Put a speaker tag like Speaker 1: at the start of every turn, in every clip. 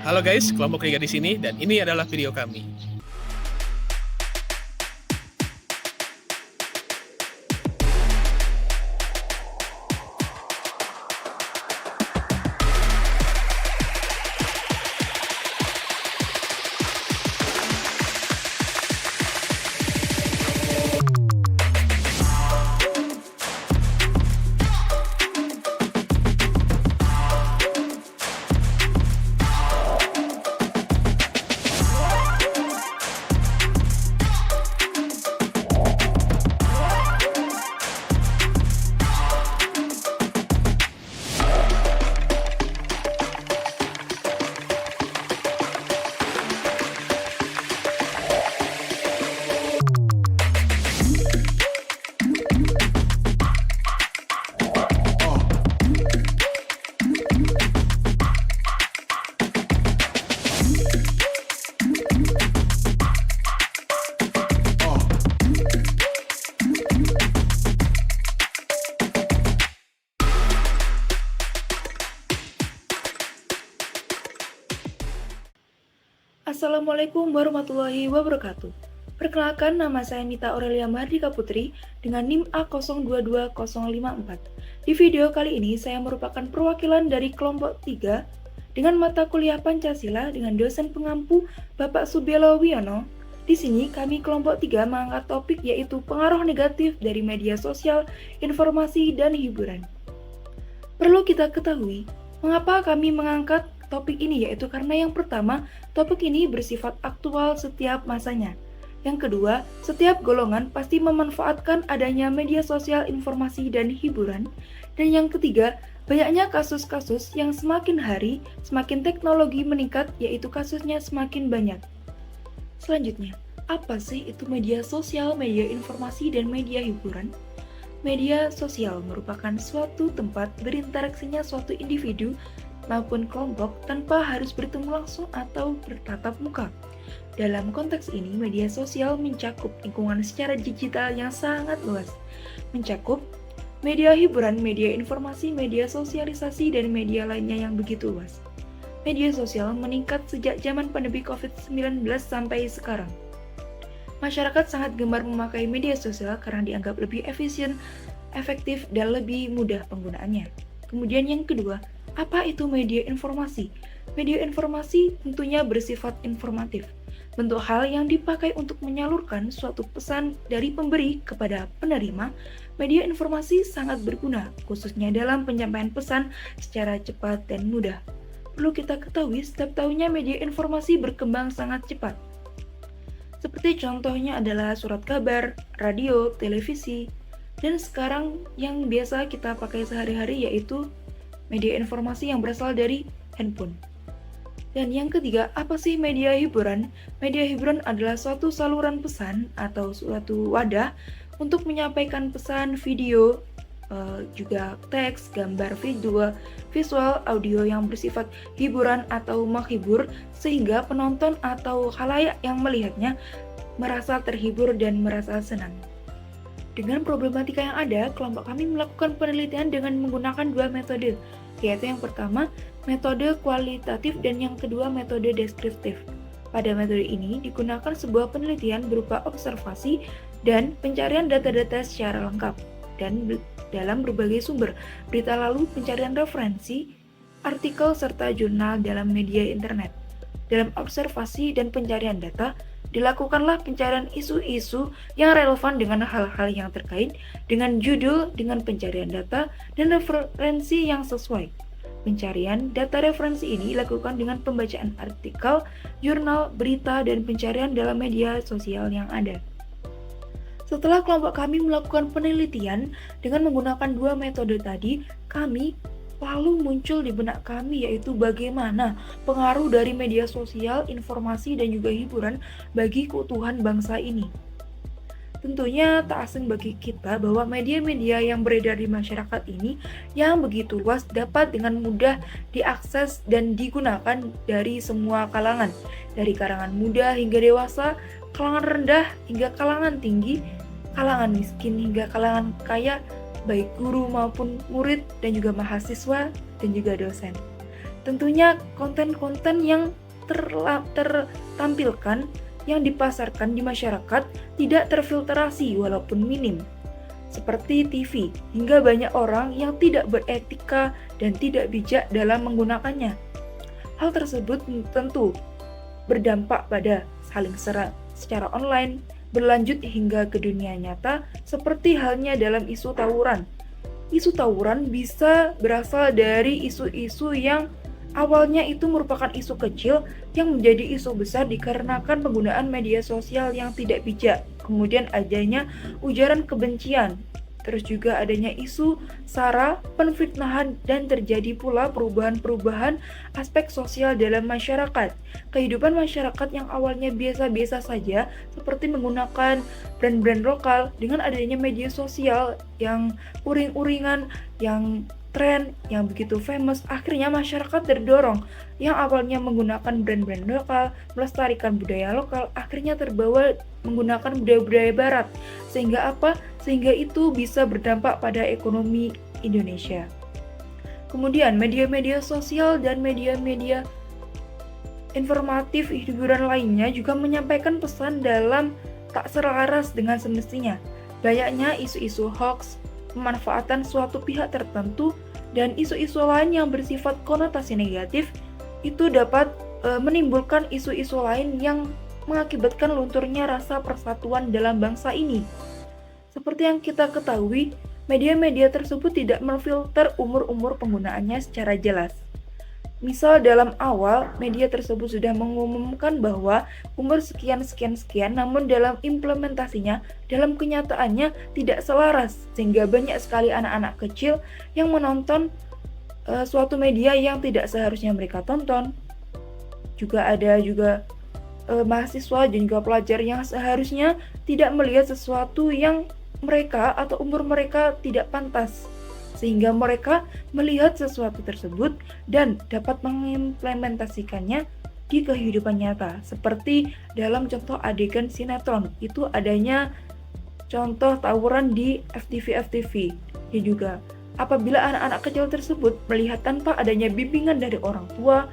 Speaker 1: Halo guys, kelompok Liga di sini dan ini adalah video kami.
Speaker 2: Assalamualaikum warahmatullahi wabarakatuh. Perkenalkan, nama saya Mita Aurelia Mardika Putri dengan NIM A022054. Di video kali ini saya merupakan perwakilan dari kelompok 3 dengan mata kuliah Pancasila dengan dosen pengampu Bapak Subelo Wiono. Di sini kami kelompok 3 mengangkat topik yaitu pengaruh negatif dari media sosial, informasi, dan hiburan. Perlu kita ketahui, mengapa kami mengangkat topik ini, yaitu karena yang pertama, topik ini bersifat aktual setiap masanya. Yang kedua, setiap golongan pasti memanfaatkan adanya media sosial, informasi, dan hiburan. Dan yang ketiga, banyaknya kasus-kasus yang semakin hari, semakin teknologi meningkat, yaitu kasusnya semakin banyak. Selanjutnya, apa sih itu media sosial, media informasi, dan media hiburan? Media sosial merupakan suatu tempat berinteraksinya suatu individu maupun kelompok tanpa harus bertemu langsung atau bertatap muka. Dalam konteks ini, media sosial mencakup lingkungan secara digital yang sangat luas, mencakup media hiburan, media informasi, media sosialisasi, dan media lainnya yang begitu luas. Media sosial meningkat sejak zaman pandemi COVID-19 sampai sekarang. Masyarakat sangat gemar memakai media sosial karena dianggap lebih efisien, efektif, dan lebih mudah penggunaannya. Kemudian yang kedua, apa itu media informasi? Media informasi tentunya bersifat informatif, bentuk hal yang dipakai untuk menyalurkan suatu pesan dari pemberi kepada penerima. Media informasi sangat berguna, khususnya dalam penyampaian pesan secara cepat dan mudah. Perlu kita ketahui, setiap tahunnya media informasi berkembang sangat cepat. Seperti contohnya adalah surat kabar, radio, televisi, dan sekarang yang biasa kita pakai sehari-hari yaitu media informasi yang berasal dari handphone. Dan yang ketiga, apa sih media hiburan? Media hiburan adalah suatu saluran pesan atau suatu wadah untuk menyampaikan pesan video, juga teks, gambar, visual, audio yang bersifat hiburan atau menghibur sehingga penonton atau khalayak yang melihatnya merasa terhibur dan merasa senang. Dengan problematika yang ada, kelompok kami melakukan penelitian dengan menggunakan dua metode, yaitu yang pertama, metode kualitatif dan yang kedua, metode deskriptif. Pada metode ini digunakan sebuah penelitian berupa observasi dan pencarian data-data secara lengkap dan dalam berbagai sumber, berita lalu, pencarian referensi, artikel, serta jurnal dalam media internet. Dalam observasi dan pencarian data, dilakukanlah pencarian isu-isu yang relevan dengan hal-hal yang terkait dengan judul, dengan pencarian data, dan referensi yang sesuai. Pencarian data referensi ini dilakukan dengan pembacaan artikel, jurnal, berita, dan pencarian dalam media sosial yang ada. Setelah kelompok kami melakukan penelitian dengan menggunakan dua metode tadi, kami lalu muncul di benak kami yaitu bagaimana pengaruh dari media sosial, informasi, dan juga hiburan bagi keutuhan bangsa ini. Tentunya tak asing bagi kita bahwa media-media yang beredar di masyarakat ini yang begitu luas dapat dengan mudah diakses dan digunakan dari semua kalangan, dari kalangan muda hingga dewasa, kalangan rendah hingga kalangan tinggi, kalangan miskin hingga kalangan kaya, baik guru maupun murid dan juga mahasiswa dan juga dosen. Tentunya konten-konten yang tertampilkan yang dipasarkan di masyarakat tidak terfiltrasi walaupun minim, seperti TV, hingga banyak orang yang tidak beretika dan tidak bijak dalam menggunakannya. Hal tersebut tentu berdampak pada saling serang secara online, berlanjut hingga ke dunia nyata, seperti halnya dalam isu tawuran. Isu tawuran bisa berasal dari isu-isu yang awalnya itu merupakan isu kecil yang menjadi isu besar dikarenakan penggunaan media sosial yang tidak bijak, kemudian adanya ujaran kebencian, terus juga adanya isu sara, penfitnahan, dan terjadi pula perubahan-perubahan aspek sosial dalam masyarakat. Kehidupan masyarakat yang awalnya biasa-biasa saja, seperti menggunakan brand-brand lokal, dengan adanya media sosial yang uring-uringan, yang tren, yang begitu famous, akhirnya masyarakat terdorong yang awalnya menggunakan brand-brand lokal, melestarikan budaya lokal, akhirnya terbawa menggunakan budaya-budaya barat. Sehingga apa? Sehingga itu bisa berdampak pada ekonomi Indonesia. Kemudian media-media sosial dan media-media informatif hiburan lainnya juga menyampaikan pesan dalam tak selaras dengan semestinya. Banyaknya isu-isu hoax, pemanfaatan suatu pihak tertentu, dan isu-isu lain yang bersifat konotasi negatif itu dapat menimbulkan isu-isu lain yang mengakibatkan lunturnya rasa persatuan dalam bangsa ini. Seperti yang kita ketahui, media-media tersebut tidak memfilter umur-umur penggunaannya secara jelas. Misal dalam awal, media tersebut sudah mengumumkan bahwa umur sekian-sekian-sekian, namun dalam implementasinya, dalam kenyataannya tidak selaras, sehingga banyak sekali anak-anak kecil yang menonton suatu media yang tidak seharusnya mereka tonton. Juga ada mahasiswa dan juga pelajar yang seharusnya tidak melihat sesuatu yang mereka atau umur mereka tidak pantas, sehingga mereka melihat sesuatu tersebut dan dapat mengimplementasikannya di kehidupan nyata. Seperti dalam contoh adegan sinetron, itu adanya contoh tawuran di FTV. Ya juga, apabila anak-anak kecil tersebut melihat tanpa adanya bimbingan dari orang tua,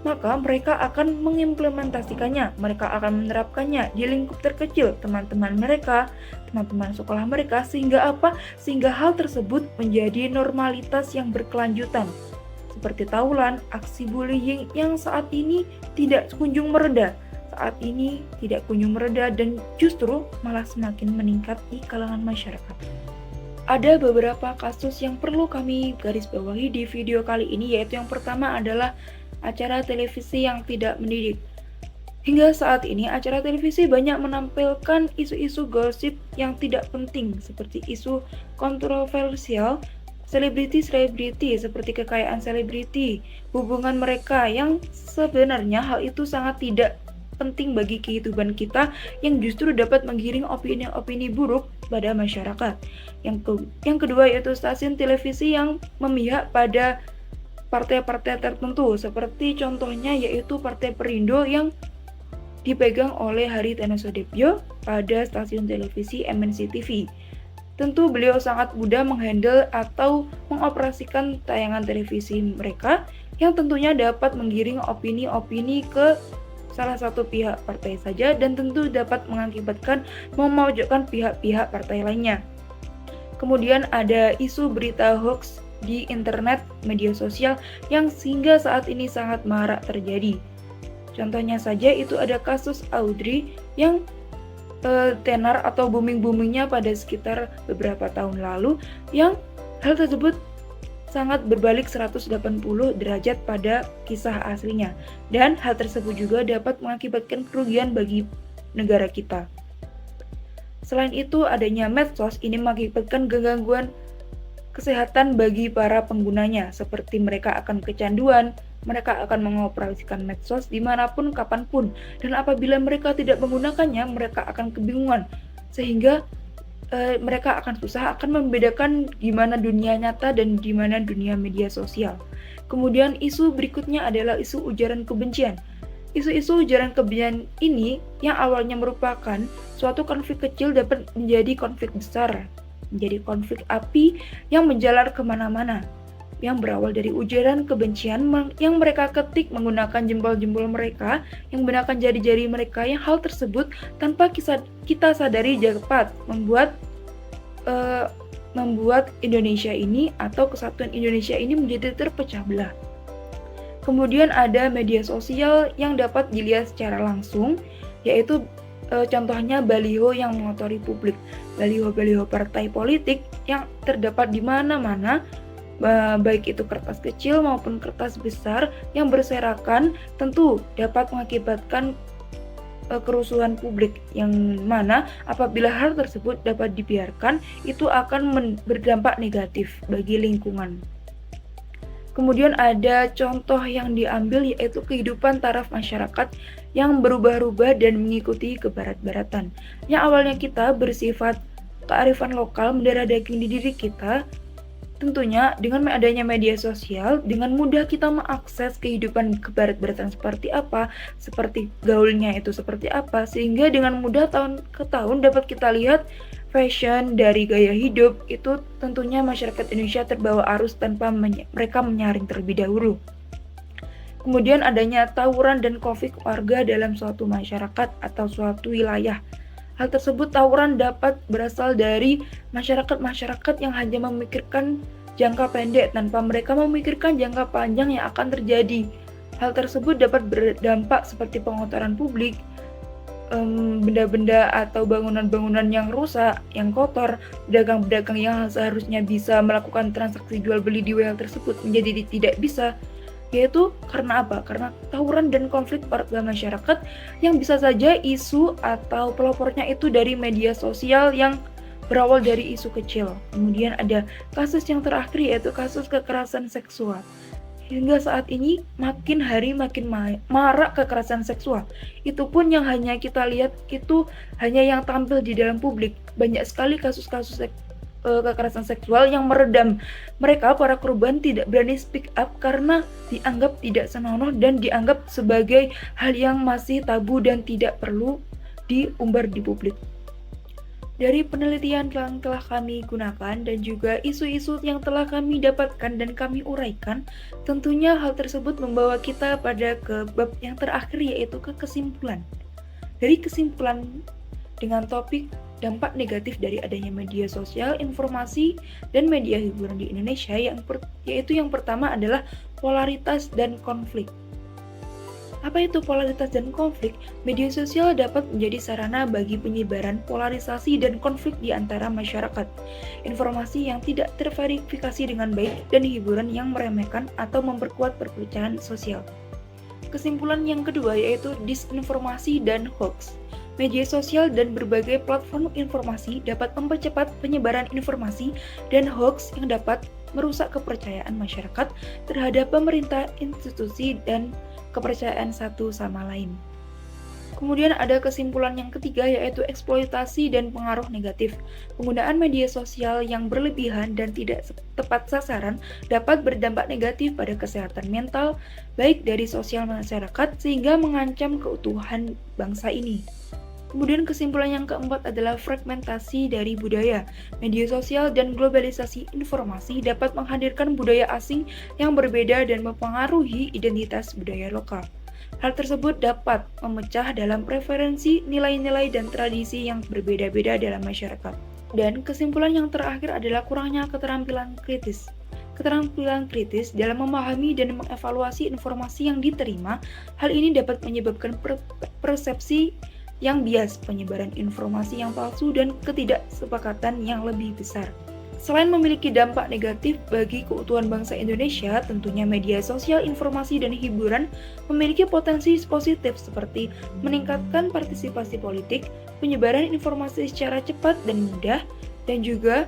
Speaker 2: maka mereka akan mengimplementasikannya, mereka akan menerapkannya di lingkup terkecil teman-teman mereka, teman-teman sekolah mereka, sehingga apa? Sehingga hal tersebut menjadi normalitas yang berkelanjutan. Seperti tawuran, aksi bullying yang saat ini tidak kunjung mereda, dan justru malah semakin meningkat di kalangan masyarakat. Ada beberapa kasus yang perlu kami garis bawahi di video kali ini, yaitu yang pertama adalah acara televisi yang tidak mendidik. Hingga saat ini, acara televisi banyak menampilkan isu-isu gosip yang tidak penting, seperti isu kontroversial, selebriti seperti kekayaan selebriti, hubungan mereka, yang sebenarnya hal itu sangat tidak penting bagi kehidupan kita, yang justru dapat menggiring opini-opini buruk pada masyarakat. Yang kedua yaitu stasiun televisi yang memihak pada partai-partai tertentu, seperti contohnya yaitu Partai Perindo yang dipegang oleh Hari Tanoesoedipjo pada stasiun televisi MNC TV. Tentu beliau sangat mudah menghandle atau mengoperasikan tayangan televisi mereka yang tentunya dapat menggiring opini-opini ke salah satu pihak partai saja, dan tentu dapat mengakibatkan memojokkan pihak-pihak partai lainnya. Kemudian ada isu berita hoax di internet, media sosial yang sehingga saat ini sangat marak terjadi. Contohnya saja itu ada kasus Audrey yang tenar atau booming-boomingnya pada sekitar beberapa tahun lalu, yang hal tersebut sangat berbalik 180 derajat pada kisah aslinya, dan hal tersebut juga dapat mengakibatkan kerugian bagi negara kita. Selain itu, adanya medsos ini mengakibatkan gangguan kesehatan bagi para penggunanya, seperti mereka akan kecanduan, mereka akan mengoperasikan medsos dimanapun, kapanpun, dan apabila mereka tidak menggunakannya, mereka akan kebingungan, sehingga mereka akan susah akan membedakan di mana dunia nyata dan di mana dunia media sosial. Kemudian isu berikutnya adalah isu ujaran kebencian. Isu-isu ujaran kebencian ini yang awalnya merupakan suatu konflik kecil dapat menjadi konflik besar, menjadi konflik api yang menjalar kemana-mana. yang berawal dari ujaran kebencian yang mereka ketik menggunakan jempol-jempol mereka, yang menggunakan jari-jari mereka, yang hal tersebut tanpa kita sadari dapat membuat Indonesia ini atau kesatuan Indonesia ini menjadi terpecah belah. Kemudian ada media sosial yang dapat dilihat secara langsung, yaitu contohnya baliho yang mengotori publik, baliho-baliho partai politik yang terdapat di mana-mana, baik itu kertas kecil maupun kertas besar yang berserakan, tentu dapat mengakibatkan kerusuhan publik, yang mana apabila hal tersebut dapat dibiarkan itu akan berdampak negatif bagi lingkungan. Kemudian ada contoh yang diambil, yaitu kehidupan taraf masyarakat yang berubah-ubah dan mengikuti kebarat-baratan. Yang awalnya kita bersifat kearifan lokal mendarah daging di diri kita, tentunya dengan adanya media sosial, dengan mudah kita mengakses kehidupan kebarat-baratan seperti apa, seperti gaulnya itu seperti apa, sehingga dengan mudah tahun ke tahun dapat kita lihat fashion dari gaya hidup itu tentunya masyarakat Indonesia terbawa arus tanpa mereka menyaring terlebih dahulu. Kemudian adanya tawuran dan konflik warga dalam suatu masyarakat atau suatu wilayah. Hal tersebut tawuran dapat berasal dari masyarakat-masyarakat yang hanya memikirkan jangka pendek tanpa mereka memikirkan jangka panjang yang akan terjadi. Hal tersebut dapat berdampak seperti pengotoran publik, benda-benda atau bangunan-bangunan yang rusak, yang kotor, pedagang-pedagang yang seharusnya bisa melakukan transaksi jual beli di wilayah tersebut menjadi tidak bisa. Yaitu karena apa? Karena tawuran dan konflik warga masyarakat yang bisa saja isu atau pelopornya itu dari media sosial yang berawal dari isu kecil. Kemudian ada kasus yang terakhir, yaitu kasus kekerasan seksual. Hingga saat ini makin hari makin marak kekerasan seksual. Itu pun yang hanya kita lihat itu hanya yang tampil di dalam publik. Banyak sekali kasus-kasus kekerasan seksual yang meredam. Mereka, para korban, tidak berani speak up karena dianggap tidak senonoh dan dianggap sebagai hal yang masih tabu dan tidak perlu diumbar di publik. Dari penelitian yang telah kami gunakan dan juga isu-isu yang telah kami dapatkan dan kami uraikan, tentunya hal tersebut membawa kita pada ke bab yang terakhir, yaitu ke kesimpulan. Dari kesimpulan dengan topik dampak negatif dari adanya media sosial, informasi, dan media hiburan di Indonesia, yaitu yang pertama adalah polaritas dan konflik. Apa itu polaritas dan konflik? Media sosial dapat menjadi sarana bagi penyebaran polarisasi dan konflik di antara masyarakat. Informasi yang tidak terverifikasi dengan baik dan hiburan yang meremehkan atau memperkuat perpecahan sosial. Kesimpulan yang kedua yaitu disinformasi dan hoax. Media sosial dan berbagai platform informasi dapat mempercepat penyebaran informasi dan hoax yang dapat merusak kepercayaan masyarakat terhadap pemerintah, institusi, dan kepercayaan satu sama lain. Kemudian ada kesimpulan yang ketiga, yaitu eksploitasi dan pengaruh negatif. Penggunaan media sosial yang berlebihan dan tidak tepat sasaran dapat berdampak negatif pada kesehatan mental, baik dari sosial masyarakat sehingga mengancam keutuhan bangsa ini. Kemudian kesimpulan yang keempat adalah fragmentasi dari budaya. Media sosial dan globalisasi informasi dapat menghadirkan budaya asing yang berbeda dan mempengaruhi identitas budaya lokal. Hal tersebut dapat memecah dalam preferensi, nilai-nilai, dan tradisi yang berbeda-beda dalam masyarakat. Dan kesimpulan yang terakhir adalah kurangnya keterampilan kritis. Keterampilan kritis dalam memahami dan mengevaluasi informasi yang diterima, hal ini dapat menyebabkan persepsi yang bias, penyebaran informasi yang palsu, dan ketidaksepakatan yang lebih besar. Selain memiliki dampak negatif bagi keutuhan bangsa Indonesia, tentunya media sosial, informasi, dan hiburan memiliki potensi positif seperti meningkatkan partisipasi politik, penyebaran informasi secara cepat dan mudah, dan juga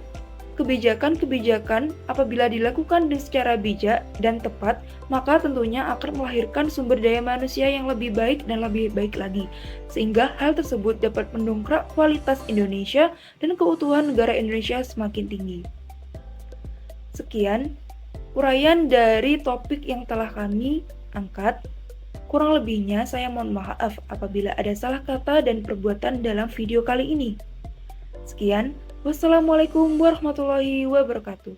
Speaker 2: kebijakan-kebijakan apabila dilakukan secara bijak dan tepat, maka tentunya akan melahirkan sumber daya manusia yang lebih baik dan lebih baik lagi, sehingga hal tersebut dapat mendongkrak kualitas Indonesia dan keutuhan negara Indonesia semakin tinggi. Sekian uraian dari topik yang telah kami angkat. Kurang lebihnya saya mohon maaf apabila ada salah kata dan perbuatan dalam video kali ini. Sekian. Wassalamualaikum warahmatullahi wabarakatuh.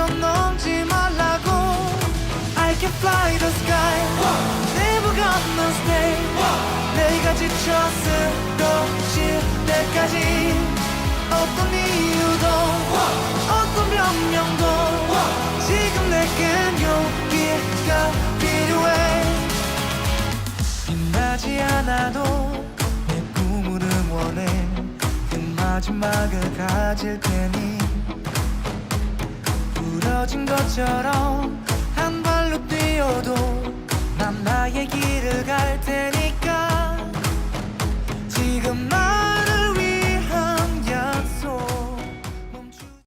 Speaker 3: 넌 넘지 말라고 I can fly the sky Never gonna stay 내가 지쳐 쓰러질 때까지 어떤 이유도 어떤 변명도 지금 내겐 용기가 필요해 빛나지 않아도 내 꿈을 응원해 그 마지막을 가질 테니 부러진 것처럼